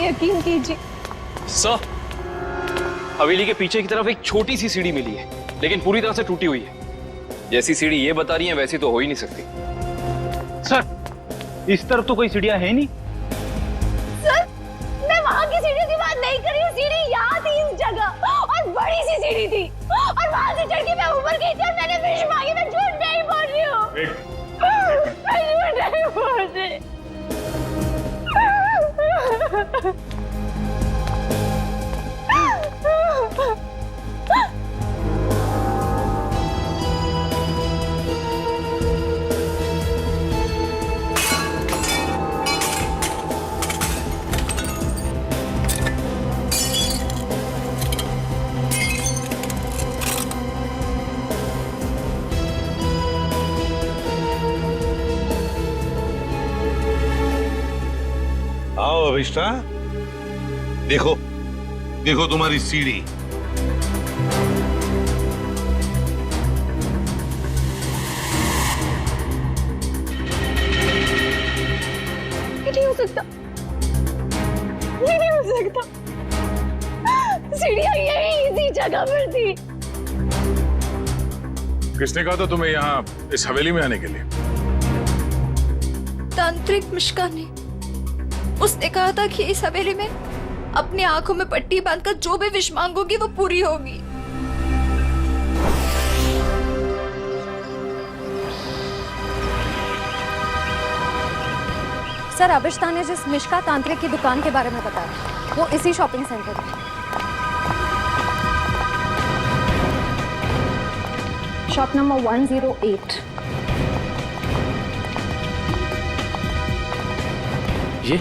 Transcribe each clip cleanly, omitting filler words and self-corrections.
यकीन कीजिए। सर, हवेली के पीछे की तरफ एक छोटी सी सीढ़ी मिली है, लेकिन पूरी तरह से टूटी हुई है। जैसी सीढ़ी ये बता रही है वैसी तो हो ही नहीं सकती। सर, इस तरफ तो कोई सीढ़ियां है नहीं। सर, मैं वहाँ की सीढ़ी की बात नहीं कर रही हूँ। सीढ़ी यहाँ थी इस जगह, और बड़ी सी सीढ़ी थी, और वहाँ से चढ़ के मैं ऊपर गई थी और मैंने विश मांगी। मैं झूठ नहीं बोल रही हूँ, मैं झूठ नहीं बोल रही। आओ अभिष्टा, देखो देखो तुम्हारी सीढ़ी। ये नहीं हो सकता, ये नहीं हो सकता। सीढ़ियाँ यही इसी जगह पर थी। किसने कहा था तुम्हें यहाँ इस हवेली में आने के लिए? तांत्रिक मिश्का ने। उसने कहा था कि इस हवेली में अपनी आंखों में पट्टी बांधकर जो भी विश मांगोगी वो पूरी होगी। सर, अभिष्टा ने जिस मिश्का तांत्रिक की दुकान के बारे में बताया वो इसी शॉपिंग सेंटर में, शॉप नंबर 108। ये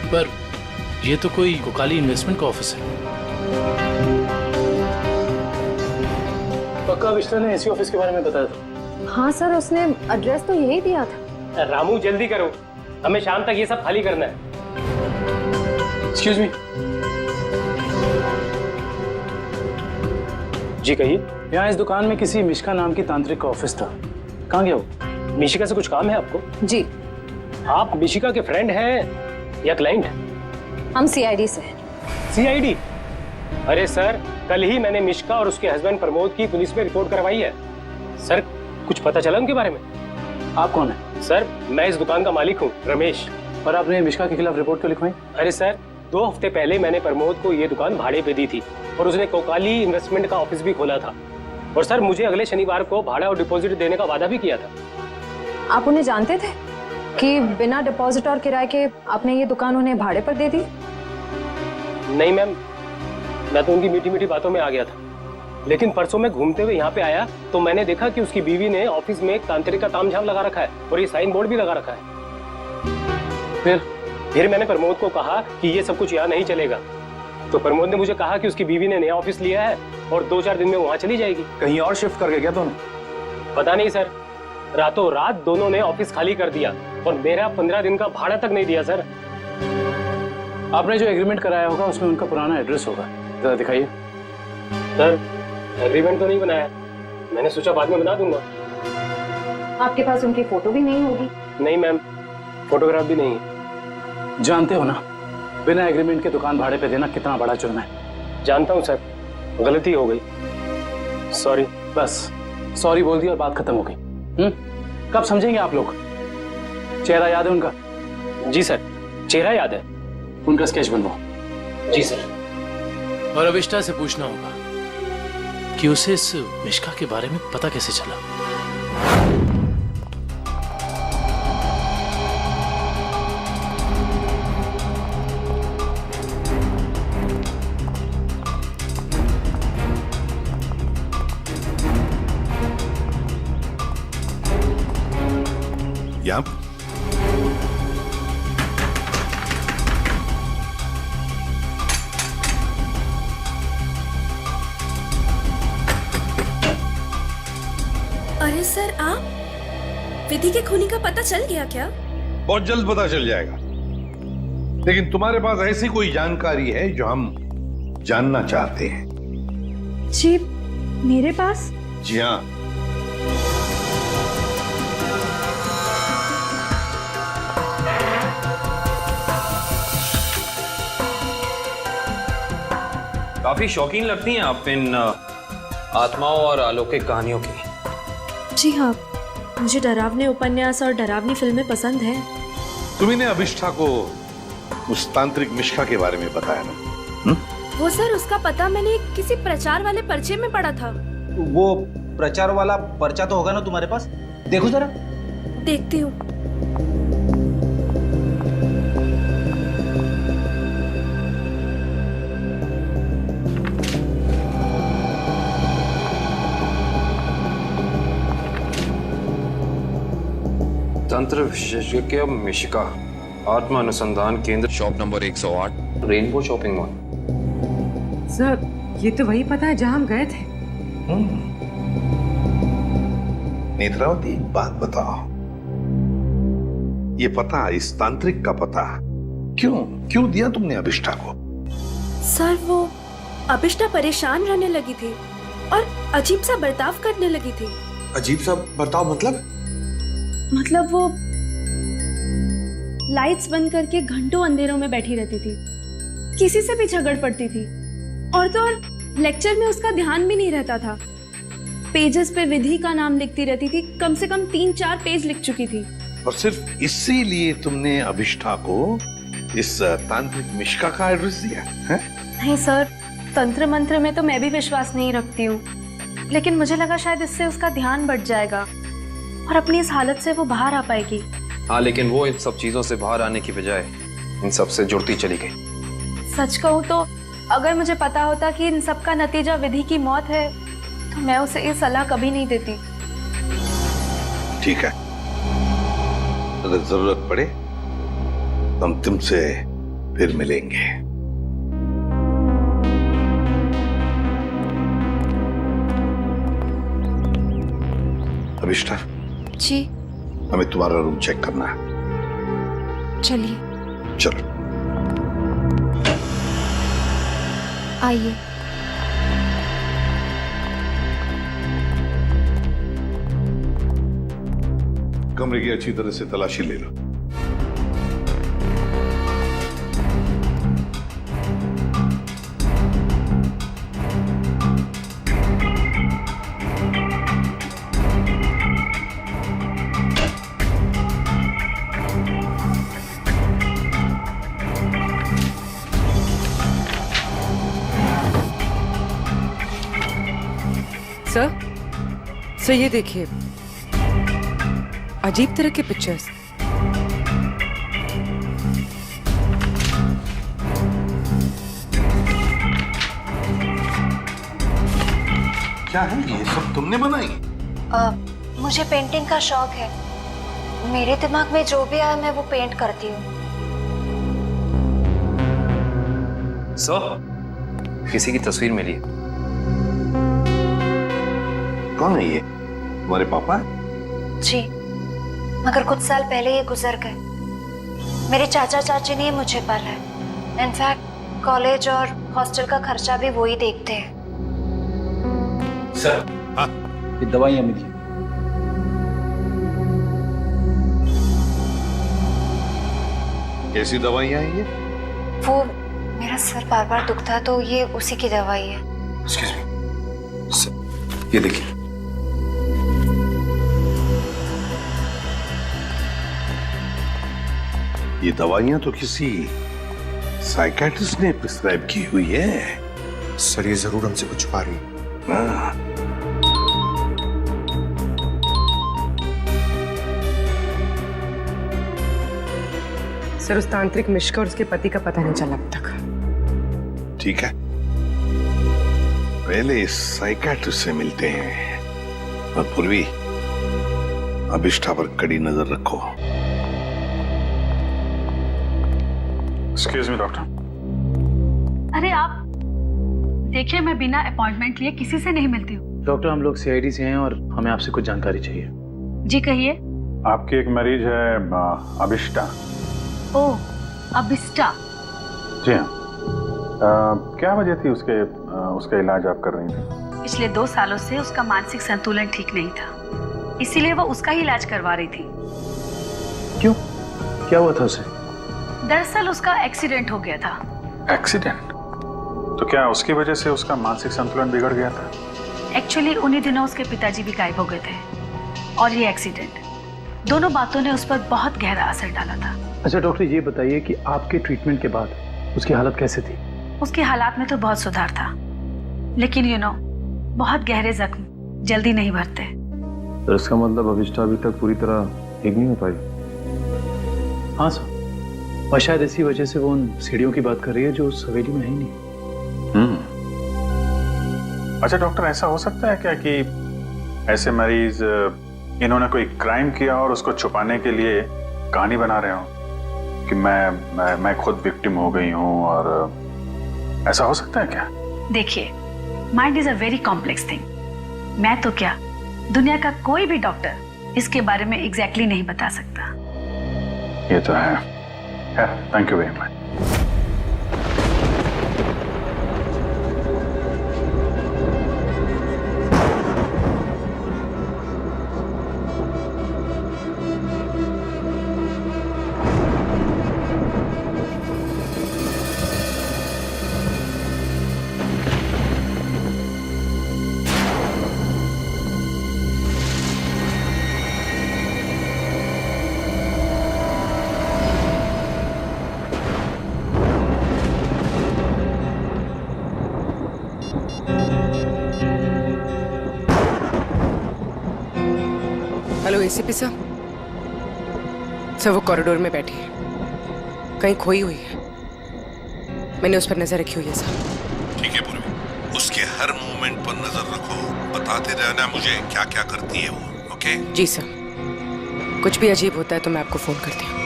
पर ये तो कोई कोकाली इन्वेस्टमेंट का ऑफिस है। पक्का अभिष्टा ने इसी ऑफिस के बारे में बताया था। हाँ सर, उसने एड्रेस तो यही दिया था। रामू जल्दी करो, हमें शाम तक ये सब खाली करना है। Excuse me. जी कहिए। यहाँ इस दुकान में किसी मिश्का नाम की तांत्रिक का ऑफिस था, कहाँ गया वो? मिशिका से कुछ काम है आपको? जी, आप मिशिका के फ्रेंड हैं या क्लाइंट हैं? हम सीआईडी से हैं। सीआईडी? अरे सर, कल ही मैंने मिशिका और उसके हस्बैंड प्रमोद की पुलिस में रिपोर्ट करवाई है। सर, कुछ पता चला उनके बारे में? आप कौन है? सर, मैं इस दुकान का मालिक हूँ, रमेश। और आपने मिश्का के खिलाफ रिपोर्ट क्यों लिखवाई? अरे सर, 2 हफ्ते पहले मैंने प्रमोद को ये दुकान भाड़े पे दी थी और उसने कोकाली इन्वेस्टमेंट का ऑफिस भी खोला था। और सर, मुझे अगले शनिवार को भाड़ा और डिपॉजिट देने का वादा भी किया था। आप उन्हें जानते थे कि बिना डिपॉजिट और किराए के आपने ये दुकान उन्हें भाड़े पर दे दी? नहीं मैम, मैं तो उनकी मीठी मीठी बातों में आ गया था। लेकिन परसों मैं घूमते हुए यहाँ पे आया तो मैंने देखा कि उसकी बीवी ने ऑफिस में एक तांत्रिक का तामझाम लगा रखा है और ये साइन बोर्ड भी लगा रखा है। फिर मैंने प्रमोद को कहा कि ये सब कुछ यहाँ नहीं चलेगा, तो प्रमोद ने मुझे कहा कि उसकी बीवी ने नया ऑफिस लिया है और 2-4 दिन में वहाँ चली जाएगी। कहीं और शिफ्ट करके क्या दोनों? पता नहीं सर, रातों रात दोनों ने ऑफिस खाली कर दिया और मेरा 15 दिन का भाड़ा तक नहीं दिया सर। आपने जो एग्रीमेंट कराया होगा उसमें उनका पुराना एड्रेस होगा, जरा दिखाइए। सर, एग्रीमेंट तो नहीं बनाया, मैंने सोचा बाद में बना दूंगा। आपके पास उनकी फोटो भी नहीं होगी? नहीं मैम, फोटोग्राफ भी नहीं है। जानते हो ना, बिना एग्रीमेंट के दुकान भाड़े पे देना कितना बड़ा जुर्म है। जानता हूँ सर, गलती हो गई, सॉरी। बस सॉरी बोल दी और बात खत्म हो गई। कब समझेंगे आप लोग? चेहरा याद है उनका? जी सर, चेहरा याद है। उनका स्केच बनवाओ। जी सर। और अभिष्टा से पूछना होगा कि उसे इस मिश्का के बारे में पता कैसे चला। यहाँ अरे सर, आप विधि के खूनी का पता चल गया क्या? बहुत जल्द पता चल जाएगा, लेकिन तुम्हारे पास ऐसी कोई जानकारी है जो हम जानना चाहते हैं? जी, मेरे पास? जी हाँ। काफी शौकीन लगती हैं आप इन आत्माओं और अलौकिक कहानियों की। जी हाँ, मुझे डरावने उपन्यास और डरावनी फिल्में पसंद हैं। तुम्ही ने अभिष्ठा को उस तांत्रिक मिश्का के बारे में बताया ना? वो सर, उसका पता मैंने किसी प्रचार वाले पर्चे में पढ़ा था। वो प्रचार वाला पर्चा तो होगा ना तुम्हारे पास? देखो जरा। देखती हूँ। तंत्र विशेषज्ञ मिशिका, आत्मा अनुसंधान केंद्र, shop number 108, rainbow shopping mall. Sir, ये तो वही पता है जहाँ हम गए थे। नेत्रावती, एक बात बताओ, ये पता, इस तांत्रिक का पता क्यों दिया तुमने अभिष्ठा को? सर, वो अभिष्ठा परेशान रहने लगी थी और अजीब सा बर्ताव करने लगी थी। अजीब सा बर्ताव मतलब वो लाइट्स बंद करके घंटों अंधेरों में बैठी रहती थी, किसी से भी झगड़ पड़ती थी, और तो और लेक्चर में उसका ध्यान भी नहीं रहता था। पेजेस पे विधि का नाम लिखती रहती थी, कम से कम 3-4 पेज लिख चुकी थी। और सिर्फ इसीलिए तुमने अभिष्ठा को इस तांत्रिक मिश्का का एड्रेस दिया है? नहीं सर, तंत्र मंत्र में तो मैं भी विश्वास नहीं रखती हूँ, लेकिन मुझे लगा शायद इससे उसका ध्यान बढ़ जाएगा और अपनी इस हालत से वो बाहर आ पाएगी। हाँ, लेकिन वो इन सब चीजों से बाहर आने की बजाय इन सब से जुड़ती चली गई। सच कहूँ तो अगर मुझे पता होता कि इन सब का नतीजा विधि की मौत है, तो मैं उसे ये सलाह कभी नहीं देती। ठीक है, अगर जरूरत पड़े तो हम तुमसे फिर मिलेंगे। अभिष्ठा जी, हमें तुम्हारा रूम चेक करना है। चलिए। चलो आइए। कमरे की अच्छी तरह से तलाशी ले लो। सर, ये देखिए, अजीब तरह के पिक्चर्स। क्या है ये सब तुमने बनाई? मुझे पेंटिंग का शौक है। मेरे दिमाग में जो भी आया मैं वो पेंट करती हूँ। सर, किसी की तस्वीर मिली है। कौन है ये? तुम्हारे पापा? जी, मगर कुछ साल पहले ये गुजर गए। मेरे चाचा चाची ने मुझे पाला है। इनफैक्ट कॉलेज और हॉस्टल का खर्चा भी वो ही देखते हैं। सर, हाँ, ये दवाइयां मिली। कैसी दवाइयां हैं ये? वो मेरा सर बार बार दुखता है तो ये उसी की दवाई है। एक्सक्यूज मी, ये देखिए। ये दवाइयां तो किसी साइकियाट्रिस्ट ने प्रिस्क्राइब की हुई है। सर, ये जरूर हमसे कुछ छुपा रही है। हाँ। सर, उस तांत्रिक मिश्का और उसके पति का पता नहीं चला अब तक। ठीक है, पहले इस साइकियाट्रिस्ट से मिलते हैं और पूर्वी, अभिष्ठा पर कड़ी नजर रखो। Excuse me doctor. अरे आप देखिए, मैं बिना अपॉइंटमेंट लिए किसी से नहीं मिलती हूँ। डॉक्टर, हम लोग सीआईडी से हैं और हमें आपसे कुछ जानकारी चाहिए। जी कहिए। आपकी एक मरीज है अभिष्ठा। ओह, अभिष्ठा। जी हाँ। क्या वजह थी उसका इलाज आप कर रही थी? पिछले 2 सालों से उसका मानसिक संतुलन ठीक नहीं था, इसीलिए वो उसका ही इलाज करवा रही थी। क्यों? क्या हुआ था उसे? दरअसल उसका एक्सीडेंट हो गया था। एक्सीडेंट? तो क्या उसकी वजह से उसका मानसिक संतुलन बिगड़ गया था? एक्चुअली उन्हीं दिनों उसके पिताजी भी गायब हो गए थे और ये एक्सीडेंट, दोनों बातों ने उस पर बहुत गहरा असर डाला था। अच्छा डॉक्टर, ये बताइए कि आपके ट्रीटमेंट के बाद उसकी हालत कैसे थी? उसकी हालात में तो बहुत सुधार था, लेकिन बहुत गहरे जख्म जल्दी नहीं भरते। तो इसका मतलब अभिष्टा अभी तक पूरी तरह ठीक नहीं हो पाई? हाँ सर, और शायद इसी वजह से वो उन सीढ़ियों की बात कर रही है जो उस हवेली में है ही नहीं। अच्छा डॉक्टर, ऐसा हो सकता है क्या कि ऐसे मरीज इन्होंने कोई क्राइम किया और उसको छुपाने के लिए कहानी बना रहे हो कि मैं खुद विक्टिम हो गई हूँ, और ऐसा हो सकता है क्या? देखिए, mind is a very complex thing. मैं तो क्या, दुनिया का कोई भी डॉक्टर इसके बारे में एग्जैक्टली नहीं बता सकता। ये तो है। Thank you very much. Hello ACP sir. Sir वो कॉरिडोर में बैठी है, कहीं खोई हुई है। मैंने उस पर नजर रखी हुई है सर। ठीक है पूर्वी, उसके हर मूवमेंट पर नजर रखो, बताते रहना मुझे क्या क्या करती है वो। ओके? जी सर, कुछ भी अजीब होता है तो मैं आपको फोन करती हूँ।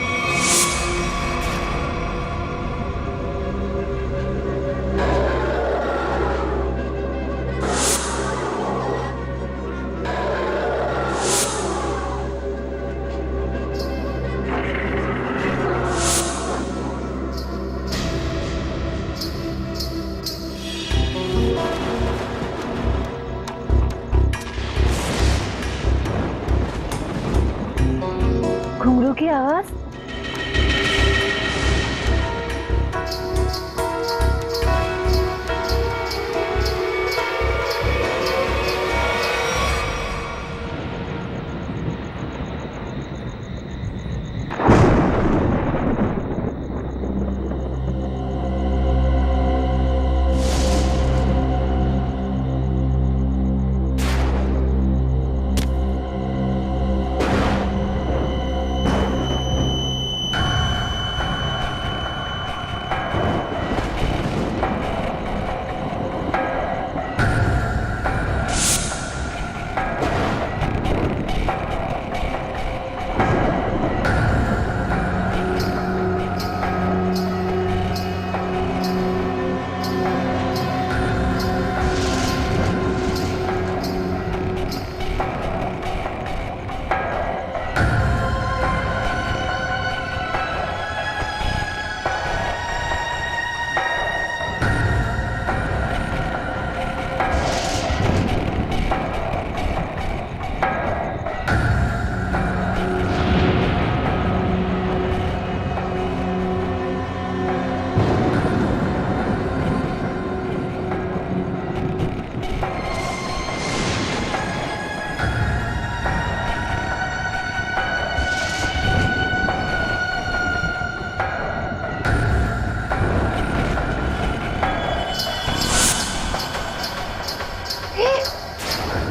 घुंघरू की आवाज।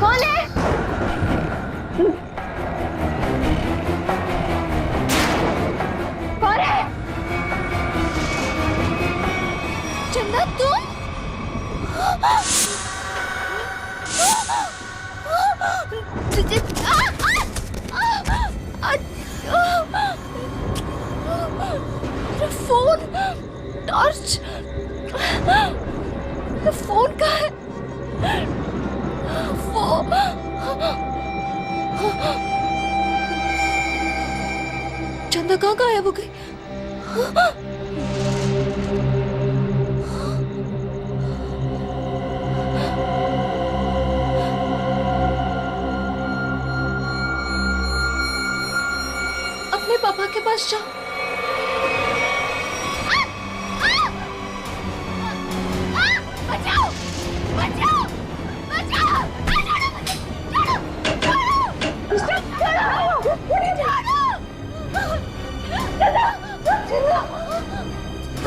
कौन है? कौन है? चंदा तुम? फोन, टॉर्च, फोन कहाँ है? चंदा कहाँ गायब हो गई? अपने पापा के पास जाओ।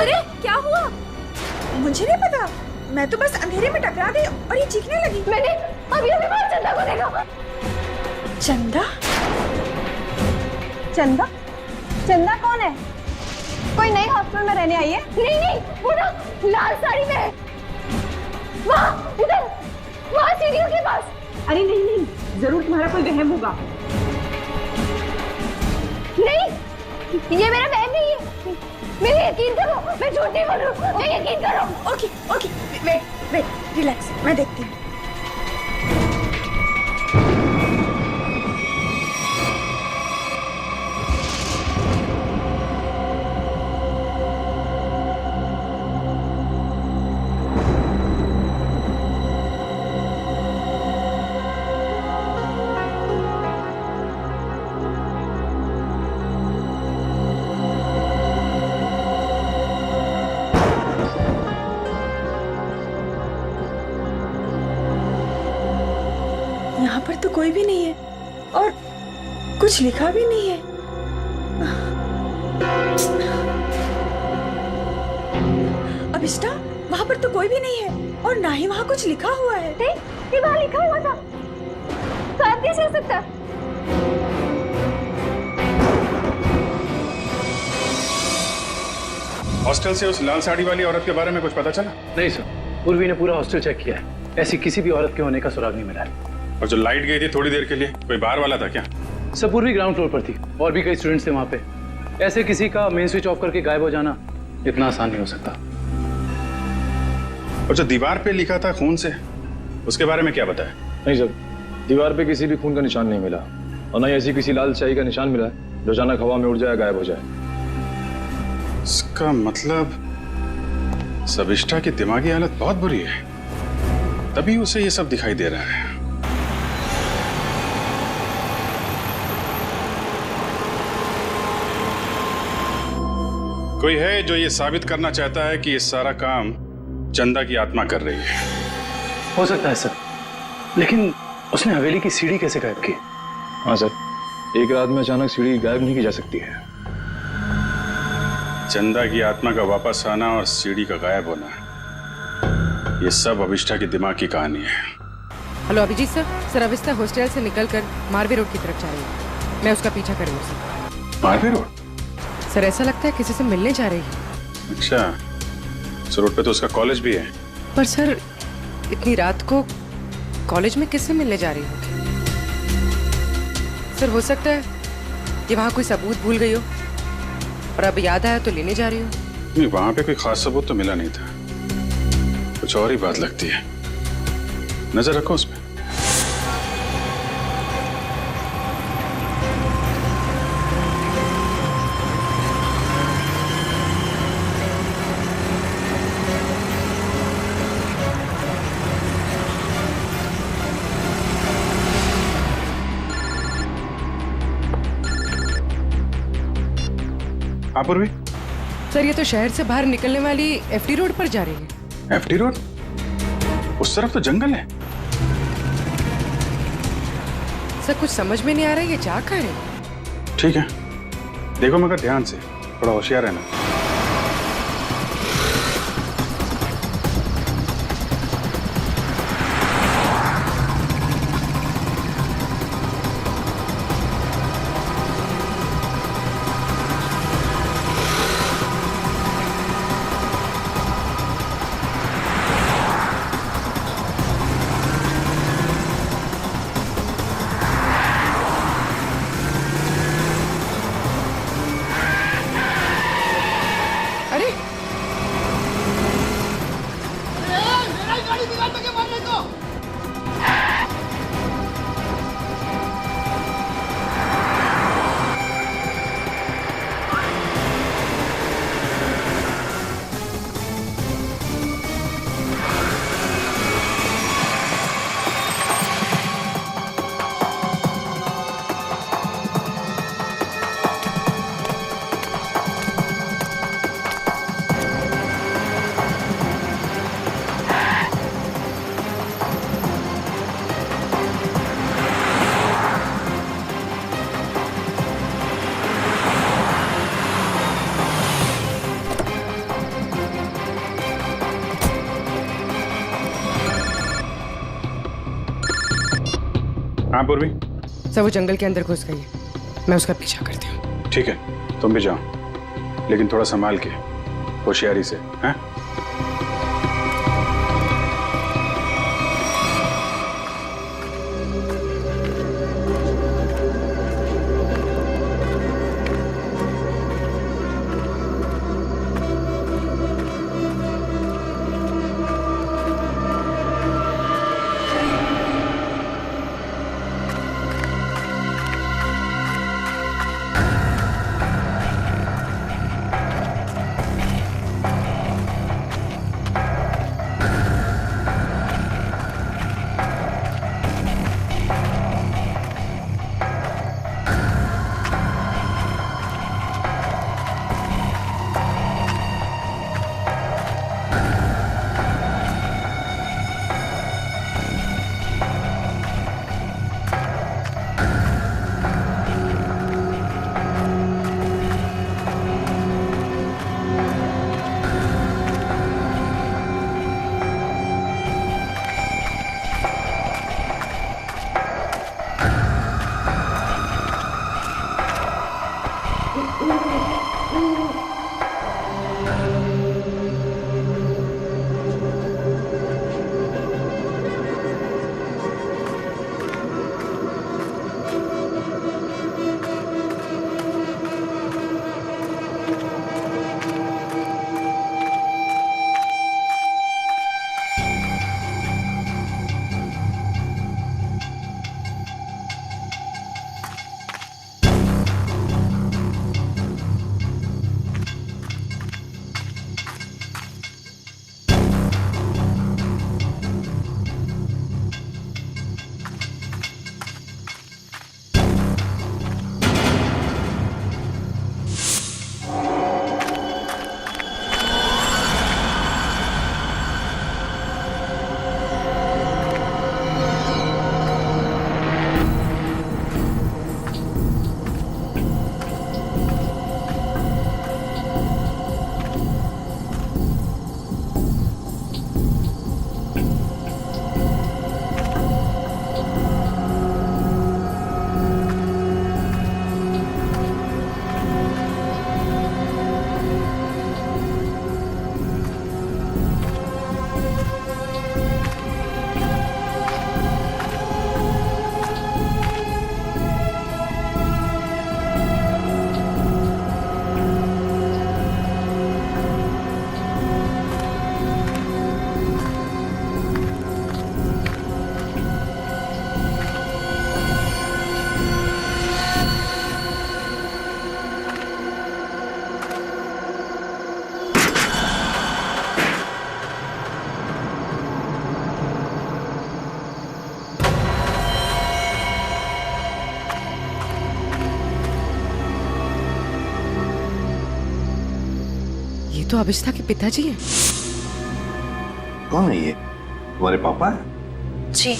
अरे क्या हुआ? मुझे नहीं पता, मैं तो बस अंधेरे में टकरा गई और ये चीखने लगी। मैंने अभी बाहर चंदा को देखा। चंदा? चंदा? चंदा कौन है? कोई नई हॉस्टल में रहने आई है? नहीं नहीं, वो ना लाल साड़ी में है। वहाँ उधर, वहाँ सीढ़ियों के पास। अरे नहीं नहीं, जरूर तुम्हारा कोई वहम होगा। नहीं, ये मेरा बहन नहीं है। मेरे यकीन करो, मैं झूठ नहीं बोल रही हूँ, मैं यकीन करो। Okay okay, wait wait, relax, मैं देखती हूँ। यहाँ पर तो कोई भी नहीं है और कुछ लिखा भी नहीं है। अभिष्टा, वहाँ पर तो कोई भी नहीं है और ना ही वहाँ कुछ लिखा हुआ है। ये वहाँ लिखा हुआ था, तो आप कैसे हो सकता? हॉस्टल से उस लाल साड़ी वाली औरत के बारे में कुछ पता चला? नहीं सर, पूर्वी ने पूरा हॉस्टल चेक किया है, ऐसी किसी भी औरत के होने का सुराग नहीं मिला है। और जो लाइट गई थी थोड़ी देर के लिए, कोई बाहर वाला था क्या? सर पूर्वी ग्राउंड फ्लोर पर थी और भी कई स्टूडेंट्स थे वहाँ पे। ऐसे किसी का मेन स्विच ऑफ करके गायब हो जाना इतना आसान नहीं हो सकता। और जो दीवार पे लिखा था खून से, उसके बारे में क्या बताया? नहीं सर, दीवार पे किसी भी खून का निशान नहीं मिला और न ही ऐसी किसी लाल स्याही का निशान मिला है जो अचानक हवा में उड़ जाए, गायब हो जाए। इसका मतलब सविष्टा की दिमागी हालत बहुत बुरी है, तभी उसे ये सब दिखाई दे रहा है। कोई है जो ये साबित करना चाहता है कि ये सारा काम चंदा की आत्मा कर रही है। हो सकता है सर, लेकिन उसने हवेली की सीढ़ी कैसे गायब की? हाँ सर, एक रात में अचानक सीढ़ी गायब नहीं की जा सकती है। चंदा की आत्मा का वापस आना और सीढ़ी का गायब होना, ये सब अभिष्टा की दिमाग की कहानी है। हेलो अभिजीत सर, अभिष्टा हॉस्टल से निकलकर मारवे रोड की तरफ जा रही है। मैं उसका पीछा करूंगा सर। मारवे रोड? सर ऐसा लगता है किसी से मिलने जा रही है। अच्छा, इस रोड पे तो उसका कॉलेज भी है। पर सर इतनी रात को कॉलेज में किससे मिलने जा रही होगी? सर हो सकता है कि वहाँ कोई सबूत भूल गई हो और अब याद आया तो लेने जा रही हो। नहीं, वहां पे कोई खास सबूत तो मिला नहीं था, कुछ और ही बात लगती है। नजर रखो उस पे। हाँ पूर्वी? सर ये तो शहर से बाहर निकलने वाली एफडी रोड पर जा रही है। FD road? उस तरफ तो जंगल है। सर कुछ समझ में नहीं आ रहा है ये जा कहाँ है। ठीक है, देखो मगर ध्यान से, थोड़ा होशियार रहना। हाँ पूर्वी। सर वो जंगल के अंदर घुस गई है, मैं उसका पीछा करती हूँ। ठीक है, तुम भी जाओ, लेकिन थोड़ा संभाल के, होशियारी से, हैं? तो अभिष्ठा के पिताजी हैं। कौन है ये? तुम्हारे पापा है? जी।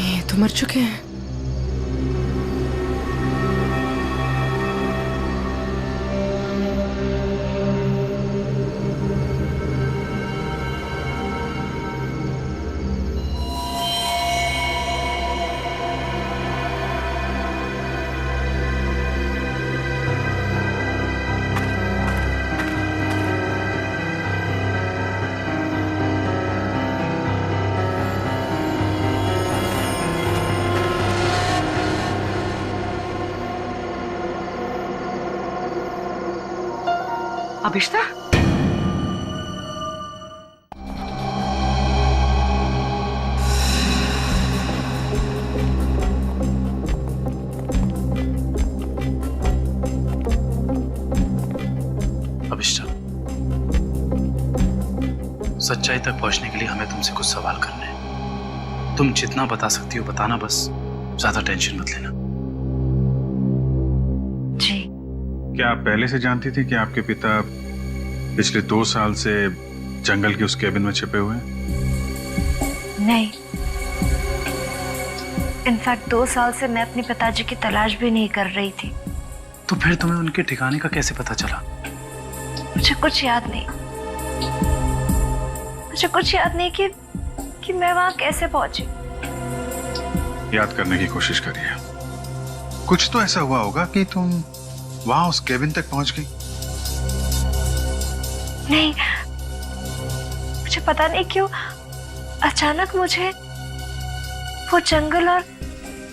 ये तो मर चुके हैं। अभिष्ठा? अभिष्ठा, सच्चाई तक पहुंचने के लिए हमें तुमसे कुछ सवाल करने हैं। तुम जितना बता सकती हो बताना, बस ज्यादा टेंशन मत लेना। जी। क्या आप पहले से जानती थी कि आपके पिता पिछले 2 साल से जंगल के उस केबिन में छिपे हुए हैं? नहीं, इनफैक्ट 2 साल से मैं अपने पिताजी की तलाश भी नहीं कर रही थी। तो फिर तुम्हें उनके ठिकाने का कैसे पता चला? मुझे कुछ याद नहीं कि कि मैं वहां कैसे पहुंची। याद करने की कोशिश करिए। कुछ तो ऐसा हुआ होगा कि तुम वहां उस केबिन तक पहुंच गई। नहीं, मुझे पता नहीं क्यों अचानक मुझे वो जंगल और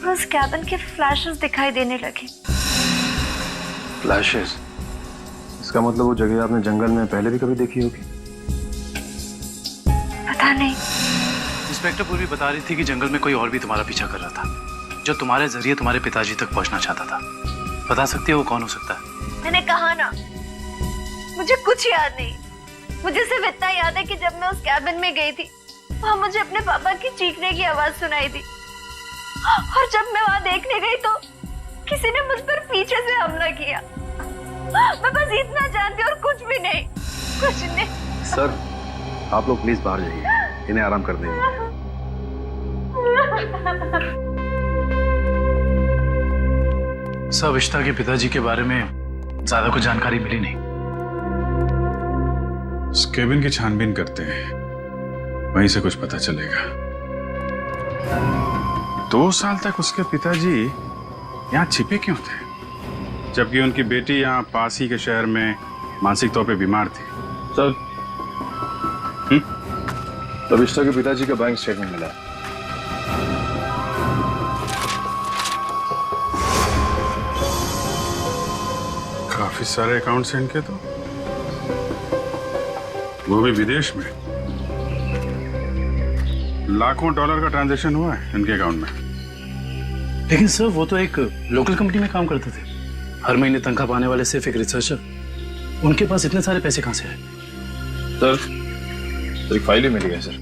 उस कैबिन के फ्लैशेस दिखाई देने लगे। फ्लैशेस? इसका मतलब वो जगह आपने जंगल में पहले भी कभी देखी होगी। पता नहीं। इंस्पेक्टर पूर्वी बता रही थी कि जंगल में कोई और भी तुम्हारा पीछा कर रहा था, जो तुम्हारे जरिए तुम्हारे पिताजी तक पहुंचना चाहता था। बता सकती हो वो कौन हो सकता है? मैंने कहा ना, मुझे कुछ याद नहीं। मुझे सिर्फ इतना याद है कि जब मैं उस कैबिन में गई थी, वहां मुझे अपने पापा की चीखने की आवाज सुनाई दी, और जब मैं वहां देखने गई तो किसी ने मुझ पर पीछे से हमला किया। मैं बस इतना जानती हूँ और कुछ भी नहीं, कुछ नहीं। सर, आप लोग प्लीज बाहर जाइए, इन्हें आराम कर देंगे। सर, अभिष्टा के पिताजी के बारे में ज्यादा कुछ जानकारी मिली नहीं। उस केबिन की छानबीन करते हैं, वहीं से कुछ पता चलेगा। 2 साल तक उसके पिताजी यहाँ छिपे क्यों थे, जबकि उनकी बेटी यहाँ पास ही के शहर में मानसिक तौर पे बीमार थी? सर, अभिष्टा के पिताजी का बैंक स्टेटमेंट मिला। काफी सारे अकाउंट्स हैं इनके तो, वो भी विदेश में। लाखों डॉलर का ट्रांजैक्शन हुआ है इनके अकाउंट में। लेकिन सर, वो तो एक लोकल कंपनी में काम करते थे, हर महीने तनख्वाह पाने वाले सिर्फ एक रिसर्चर। उनके पास इतने सारे पैसे कहां से आए? सर, एक फाइल ही मिली है सर।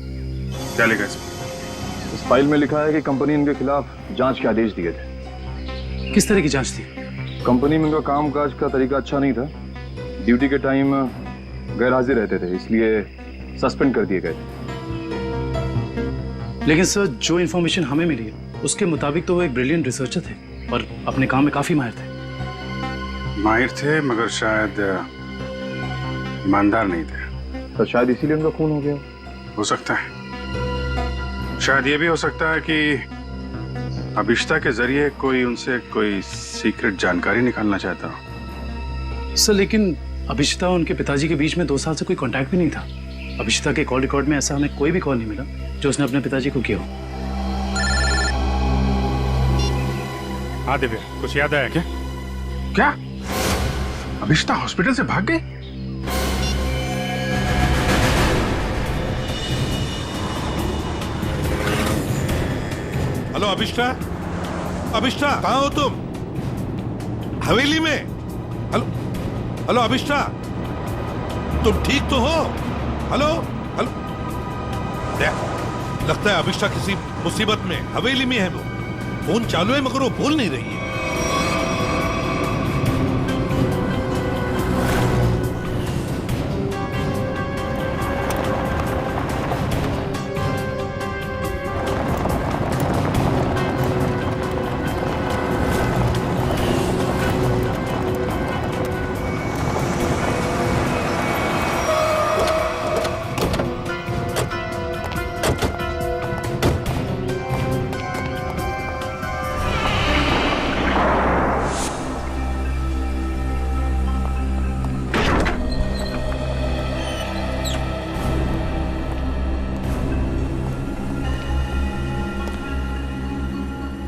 क्या लिखा है इसमें? इस फाइल में लिखा है कि कंपनी इनके खिलाफ जांच के आदेश दिए थे। किस तरह की जांच थी? कंपनी में इनका कामकाज का तरीका अच्छा नहीं था, ड्यूटी के टाइम गैर हाजिर रहते थे, इसलिए सस्पेंड कर दिए गए थे। लेकिन सर, जो इन्फॉर्मेशन हमें मिली है उसके मुताबिक तो वो एक ब्रिलियंट रिसर्चर थे और अपने काम में काफी माहिर थे। माहिर थे, मगर शायद ईमानदार नहीं थे। तो शायद इसीलिए उनका खून हो गया। हो सकता है। शायद ये भी हो सकता है कि अभिष्टा के जरिए कोई उनसे कोई सीक्रेट जानकारी निकालना चाहता हो। सर, लेकिन अभिष्टा और उनके पिताजी के बीच में 2 साल से कोई कांटेक्ट भी नहीं था। अभिष्टा के कॉल रिकॉर्ड में ऐसा हमें कोई भी कॉल नहीं मिला जो उसने अपने पिताजी को किया हो। हाँ दिव्या, कुछ याद आया क्या? क्या अभिष्टा हॉस्पिटल से भाग गई? हेलो अभिष्टा, अभिष्टा कहाँ हो तुम? हवेली में? हेलो हेलो अभिष्टा, तुम ठीक तो हो? हेलो हेलो, लगता है अभिष्टा किसी मुसीबत में हवेली में है। वो फोन चालू है मगर वो बोल नहीं रही है।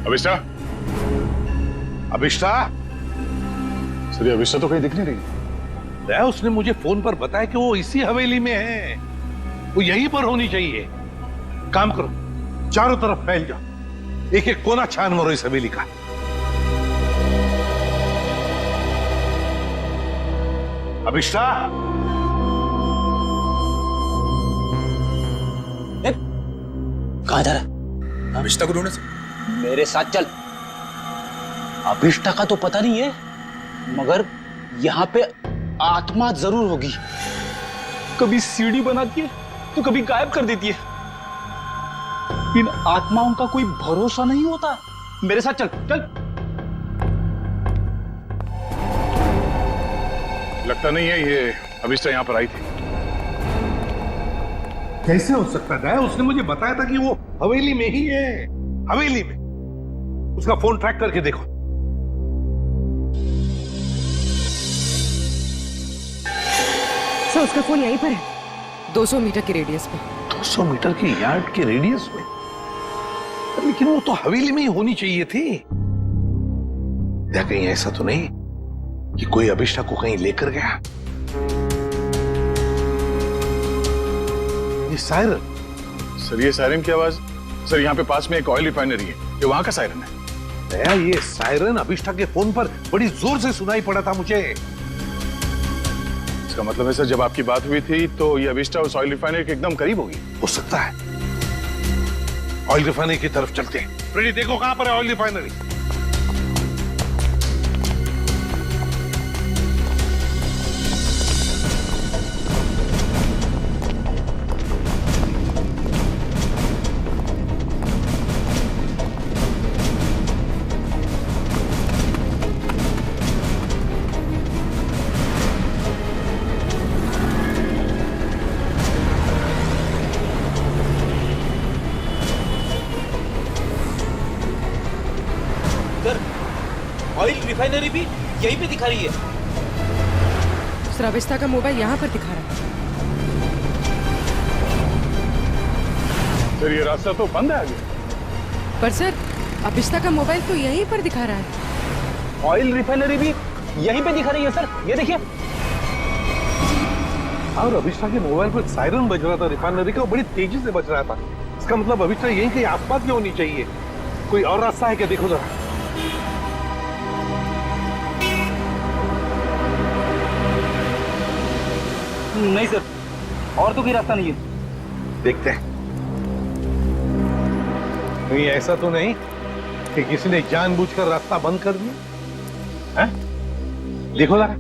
अभिष्टा, अभिष्टा, सर ये अभिष्टा तो कहीं दिख नहीं रही। उसने मुझे फोन पर बताया कि वो इसी हवेली में है, वो यहीं पर होनी चाहिए। काम करो, चारों तरफ फैल जाओ, एक एक कोना छान मारो इस हवेली का। अभिष्टा, कहाँ जा रहा? अभिष्टा को ढूंढने से। मेरे साथ चल। अभिष्टा का तो पता नहीं है, मगर यहाँ पे आत्मा जरूर होगी। कभी सीढ़ी बनाती है तो कभी गायब कर देती है। इन आत्माओं का कोई भरोसा नहीं होता। मेरे साथ चल चल। लगता नहीं है ये अभिष्टा यहाँ पर आई थी। कैसे हो सकता है? उसने मुझे बताया था कि वो हवेली में ही है, हवेली में। उसका फोन ट्रैक करके देखो। सर उसका फोन यहीं पर है, 200 मीटर के रेडियस पे। 200 मीटर के यार्ड के रेडियस में? लेकिन वो तो हवेली में ही होनी चाहिए थी। या कहीं ऐसा तो नहीं कि कोई अभिष्टा को कहीं लेकर गया? ये सायरन। सर ये सायरन की आवाज, सर यहाँ पे पास में एक ऑयल रिफाइनरी है, ये वहां का सायरन है। दया, ये सायरन अभिष्टा के फोन पर बड़ी जोर से सुनाई पड़ा था मुझे। इसका मतलब है सर जब आपकी बात हुई थी तो ये अभिष्टा उस ऑयल रिफाइनरी के एकदम करीब होगी। हो सकता है। ऑयल रिफाइनरी की तरफ चलते हैं। फ्रेडी देखो कहां पर है ऑयल रिफाइनरी। ऑयल रिफाइनरी भी यहीं पे दिखा रही है। सर अभिष्टा का मोबाइल यहाँ पर दिखा रहा है। सर ये रास्ता तो बंद है आगे। पर सर अभिष्टा का मोबाइल तो यहीं पर दिखा रहा है। ऑयल रिफाइनरी भी यहीं पे दिखा रही है सर, ये देखिए। और अभिष्टा के मोबाइल पर सायरन बज रहा था रिफाइनरी का, बड़ी तेजी से बज रहा था। इसका मतलब अभिष्टा यहीं कहीं आसपास की होनी चाहिए। कोई और रास्ता है क्या? देखो जरा। नहीं सर, और तो कोई रास्ता नहीं है। देखते हैं। कहीं ऐसा तो नहीं कि किसी ने जानबूझकर रास्ता बंद कर दिया? देखो जरा।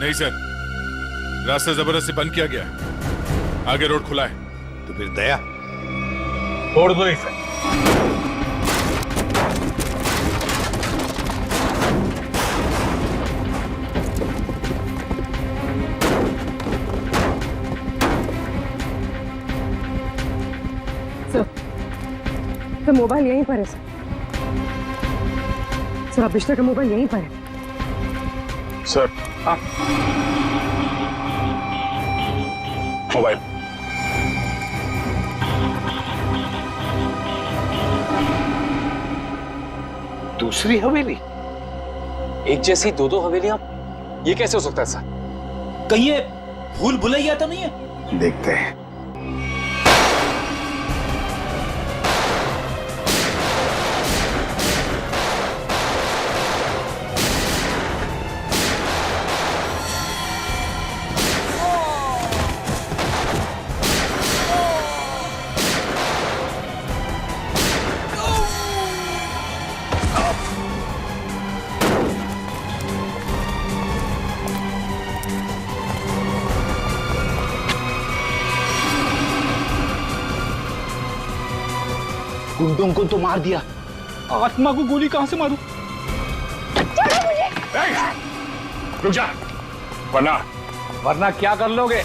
नहीं सर, रास्ता जबरदस्ती बंद किया गया, आगे रोड खुला है। तो फिर दया छोड़ दो इसे। सर मोबाइल यहीं पर है सर। सर अभिष्टा का मोबाइल यहीं पर है। सर हाँ, मोबाइल। दूसरी हवेली? एक जैसी दो हवेलियां, ये कैसे हो सकता है सर? कहीं ये भूल भुलैया तो नहीं है? देखते हैं। गुंडों को तो मार दिया, आत्मा को गोली कहां से मारूं? रुक जा, वरना क्या कर लोगे?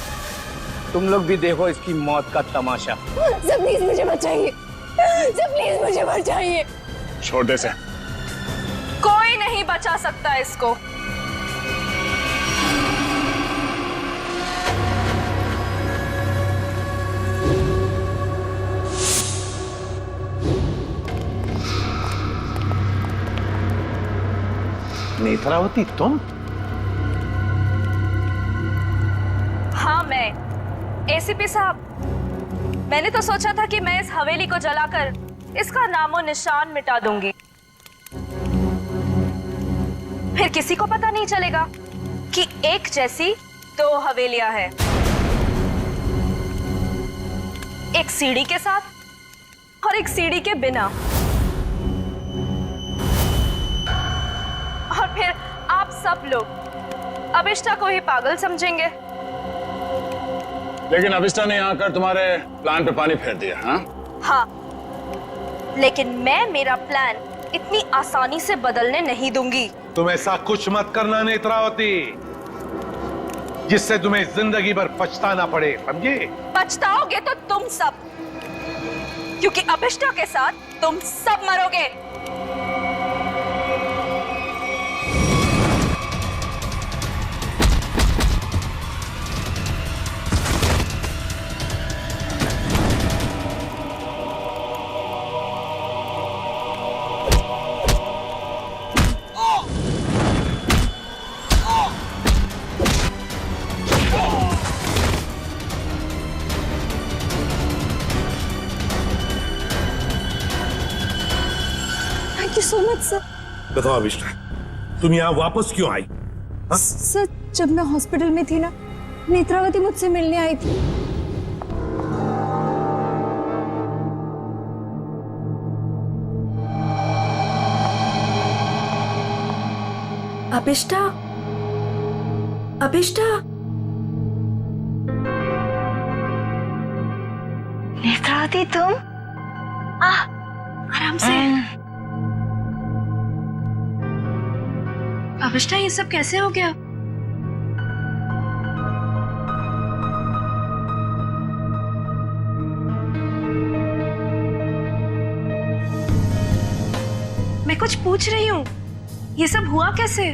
तुम लोग भी देखो इसकी मौत का तमाशा। सर प्लीज मुझे बचाइए, सर प्लीज मुझे बचाइए। छोड़ दे से। कोई नहीं बचा सकता इसको। नेत्रावती तुम? हाँ मैं। एसीपी साहब, मैंने तो सोचा था कि मैं इस हवेली को जलाकर इसका नामो निशान मिटा दूंगी, फिर किसी को पता नहीं चलेगा कि एक जैसी दो हवेलियां हैं, एक सीढ़ी के साथ और एक सीढ़ी के बिना। और फिर आप सब लोग अभिष्टा को ही पागल समझेंगे। लेकिन अभिष्टा ने यहाँ आकर तुम्हारे प्लान पे पानी फेर दिया। हाँ, हाँ, लेकिन मैं मेरा प्लान इतनी आसानी से बदलने नहीं दूंगी। तुम ऐसा कुछ मत करना नेत्रावती, जिससे तुम्हें जिंदगी भर पछताना पड़े, समझे? पछताओगे तो तुम सब, क्योंकि अभिष्टा के साथ तुम सब मरोगे। Thank you so much sir. बताओ अभिष्टा, तुम यहाँ वापस क्यों आई? सर, जब मैं हॉस्पिटल में थी ना, नेत्रावती मुझसे मिलने आई थी। अभिष्टा, अभिष्टा, नेत्रावती तुम? आराम से। अभिष्टा, ये सब कैसे हो गया? मैं कुछ पूछ रही हूँ, ये सब हुआ कैसे?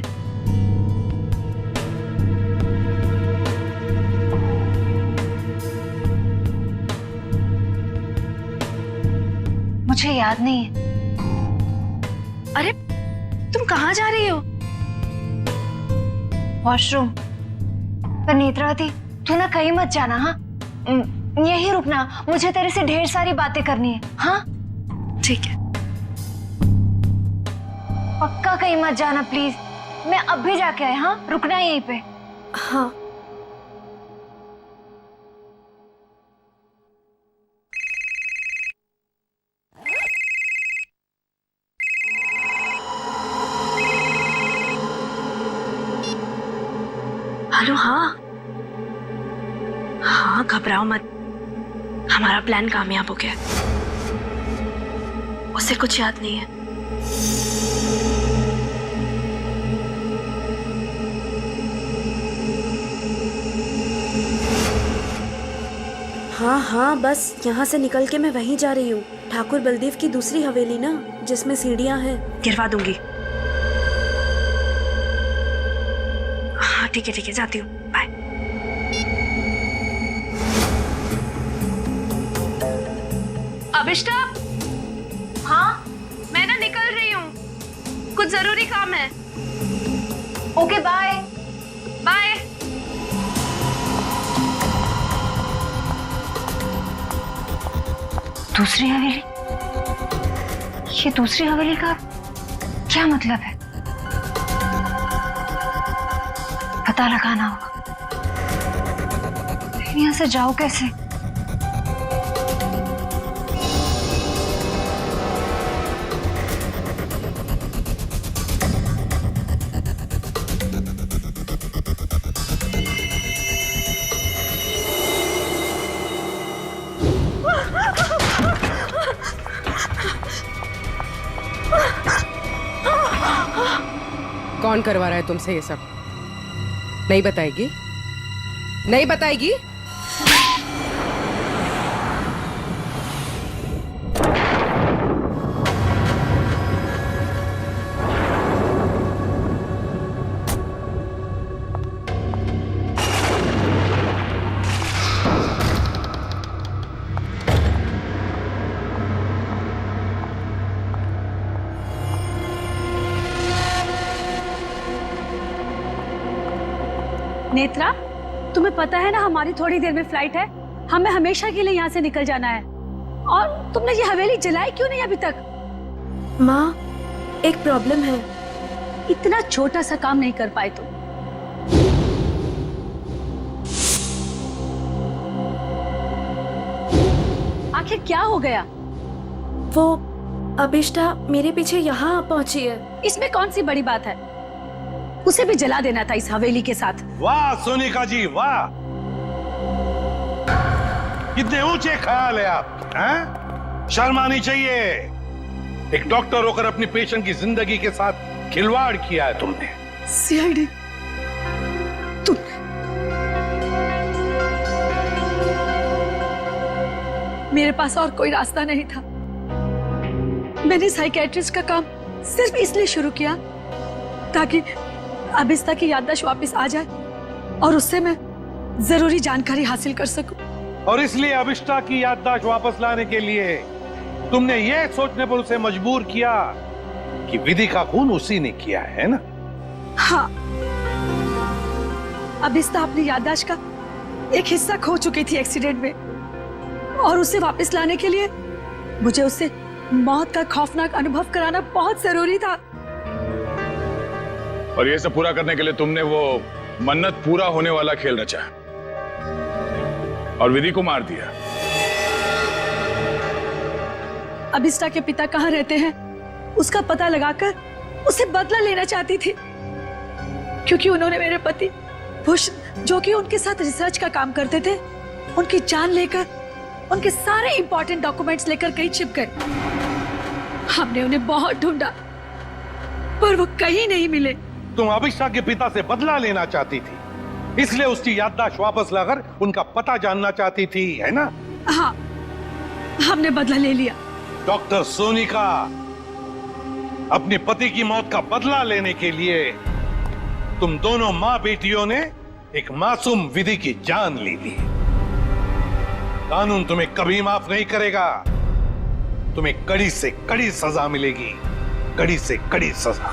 मुझे याद नहीं है। अरे, तुम कहाँ जा रही हो? वॉशरूम। पर नेत्रावती, तू ना कहीं मत जाना, हाँ? यहीं रुकना, मुझे तेरे से ढेर सारी बातें करनी है। हाँ ठीक है। पक्का कहीं मत जाना प्लीज। मैं अब भी जाके आए। हाँ, रुकना यहीं पे। हाँ। हेलो। हाँ हाँ, घबराओ मत, हमारा प्लान कामयाब हो गया। उसे कुछ याद नहीं है। हाँ हाँ, बस यहाँ से निकल के मैं वहीं जा रही हूँ। ठाकुर बलदेव की दूसरी हवेली ना, जिसमें सीढ़ियाँ हैं। गिरवा दूंगी। हाँ ठीक है, जाती हूँ। बाय। अभिष्टा। हाँ, मैं ना निकल रही हूँ, कुछ जरूरी काम है। Okay, bye. बाय। दूसरी हवेली? ये दूसरी हवेली का क्या मतलब है? पता लगाना होगा। लेकिन यहाँ से जाओ कैसे? कौन करवा रहा है तुमसे ये सब? नहीं बताएगी? नहीं बताएगी? नेत्रा, तुम्हें पता है ना हमारी थोड़ी देर में फ्लाइट है। हमें हमेशा के लिए यहाँ से निकल जाना है। और तुमने ये हवेली जलाई क्यों नहीं अभी तक? माँ, एक प्रॉब्लम है। इतना छोटा सा काम नहीं कर पाए तुम। आखिर क्या हो गया? वो अभिष्टा मेरे पीछे यहाँ पहुंची है। इसमें कौन सी बड़ी बात है? उसे भी जला देना था इस हवेली के साथ। वाह सोनिका जी, वाह! कितने ऊंचे ख्याल है आप, हैं? शर्म आनी चाहिए। एक डॉक्टर होकर अपनी पेशेंट की जिंदगी के साथ खिलवाड़ किया है तुमने। सीआईडी, तुम मेरे पास और कोई रास्ता नहीं था। मैंने साइकेट्रिस्ट का काम सिर्फ इसलिए शुरू किया ताकि अबिस्ता की याददाश्त वापस आ जाए और उससे मैं जरूरी जानकारी हासिल कर सकूं। और इसलिए अबिस्ता की याददाश्त वापस लाने के लिए तुमने यह सोचने पर उसे मजबूर किया कि विधि का खून उसी ने किया है ना? हाँ, अबिस्ता अपनी याददाश्त का एक हिस्सा खो चुकी थी एक्सीडेंट में, और उसे वापस लाने के लिए मुझे उससे मौत का खौफनाक अनुभव कराना बहुत जरूरी था। और ये सब पूरा करने के लिए तुमने वो मन्नत पूरा होने वाला खेल रचा और विधि को मार दिया। अबिस्ता के पिता कहाँ रहते हैं उसका पता लगाकर उसे बदला लेना चाहती थी, क्योंकि उन्होंने मेरे पति बुश, जो कि उनके साथ रिसर्च का काम करते थे, उनकी जान लेकर उनके सारे इंपॉर्टेंट डॉक्यूमेंट्स लेकर कहीं छिप गए। हमने उन्हें बहुत ढूंढा पर वो कहीं नहीं मिले। तुम अबिस्ता के पिता से बदला लेना चाहती थी, इसलिए उसकी याददाश्त वापस लाकर उनका पता जानना चाहती थी, है ना? हाँ, हमने बदला ले लिया। डॉक्टर सोनिका, अपने पति की मौत का बदला लेने के लिए तुम दोनों मां बेटियों ने एक मासूम विधि की जान ली थी। कानून तुम्हें कभी माफ नहीं करेगा। तुम्हें कड़ी से कड़ी सजा मिलेगी, कड़ी से कड़ी सजा।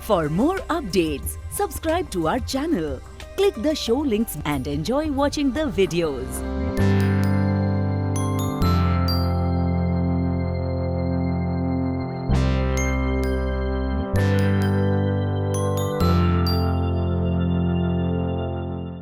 For more updates, subscribe to our channel, click the show links and enjoy watching the videos.